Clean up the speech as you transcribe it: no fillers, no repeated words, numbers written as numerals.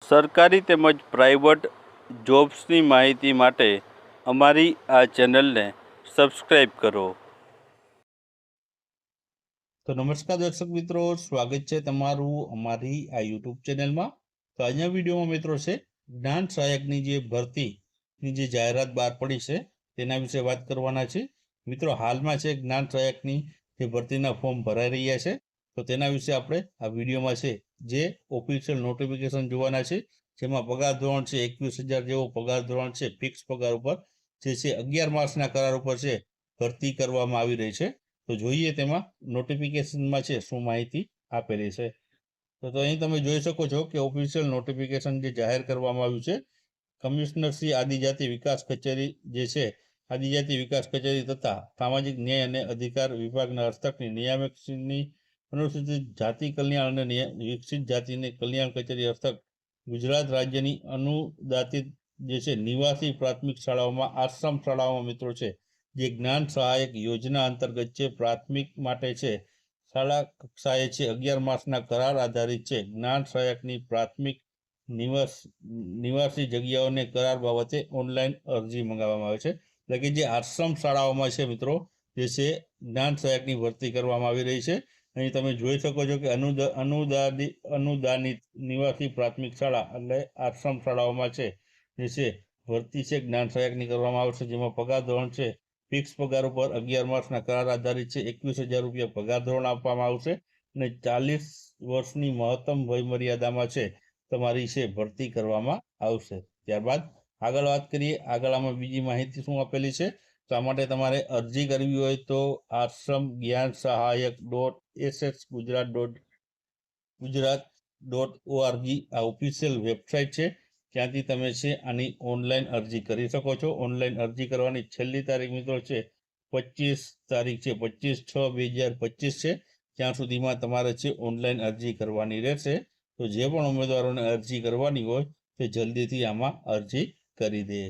સરકારી તેમજ પ્રાઇવેટ જોબ્સની માહિતી માટે અમારી આ ચેનલને સબસ્ક્રાઈબ કરો. તો નમસ્કાર દર્શક મિત્રો, સ્વાગત છે તમારું અમારી આ યુટ્યુબ ચેનલમાં. તો આજના વિડીયોમાં મિત્રો છે જ્ઞાન સહાયકની જે ભરતીની જે જાહેરાત બહાર પડી છે તેના વિશે વાત કરવાના છે. મિત્રો હાલમાં છે જ્ઞાન સહાયકની જે ભરતીના ફોર્મ ભરાઈ રહ્યા છે, તો તેના વિશે આપણે આ વિડીયોમાં છે જે ઓફિશિયલ નોટિફિકેશન જોવાના છે, જેમાં પગાર ધોરણ છે 21,000 જેવો પગાર ધોરણ છે, ફિક્સ પગાર ઉપર જે છે 11 માસના કરાર ઉપર છે ભરતી કરવામાં આવી રહી છે. તો જોઈએ તેમાં નોટિફિકેશનમાં છે શું માહિતી આપેલી છે. તો અહીં તમે જોઈ શકો છો કે ઓફિશિયલ નોટિફિકેશન જે જાહેર કરવામાં આવ્યું છે, કમિશનર શ્રી આદિજાતિ વિકાસ કચેરી જે છે આદિજાતિ વિકાસ કચેરી તથા સામાજિક ન્યાય અને અધિકાર વિભાગના હસ્તકની નિયામકશ્રીની અનુસૂચિત જાતિ કલ્યાણ અને વિકસિત જાતિને કલ્યાણ કચેરી હસ્તક ગુજરાત રાજ્યની અનુદાનિત જે છે નિવાસી પ્રાથમિક શાળાઓમાં આશ્રમ શાળાઓમાં મિત્રો છે જે જ્ઞાન સહાયક યોજના અંતર્ગત છે પ્રાથમિક માટે છે શાળા કક્ષાએ છે 11 માસના કરાર આધારિત છે જ્ઞાન સહાયકની પ્રાથમિક નિવાસી જગ્યાઓને કરાર બાબતે ઓનલાઈન અરજી મંગાવવામાં આવે છે. એટલે કે જે આશ્રમ શાળાઓમાં છે મિત્રો જે છે જ્ઞાન સહાયકની ભરતી કરવામાં આવી રહી છે. અહીં તમે જોઈ શકો છો કે અનુદાનિત નિવાસી પ્રાથમિક શાળા એટલે આશ્રમ શાળાઓમાં છે જે છે ભરતી છે જ્ઞાન સહાયકની કરવામાં આવશે, જેમાં પગાર ધોરણ છે ફિક્સ પગાર ઉપર 11 માસના કરાર આધારિત છે 21,000 રૂપિયા પગાર ધોરણ આપવામાં આવશે અને 40 વર્ષની મહત્તમ વય મર્યાદામાં છે તમારી છે ભરતી કરવામાં આવશે. ત્યારબાદ આગળ વાત કરીએ, આગળ આમાં બીજી માહિતી શું આપેલી છે. તો આ માટે તમારે અરજી કરવી હોય તો આશ્રમ જ્ઞાન સહાયક .ss ગુજરાત.org આ ઓફિશિયલ વેબસાઇટ છે, ત્યાંથી તમે છે આની ઓનલાઈન અરજી કરી શકો છો. ઓનલાઈન અરજી કરવાની છેલ્લી તારીખ મિત્રો છે 25 તારીખ છે 25/6/2025 છે. ત્યાં સુધીમાં તમારે છે ઓનલાઈન અરજી કરવાની રહેશે. તો જે પણ ઉમેદવારોને અરજી કરવાની હોય તે જલ્દીથી આમાં અરજી કરી દે.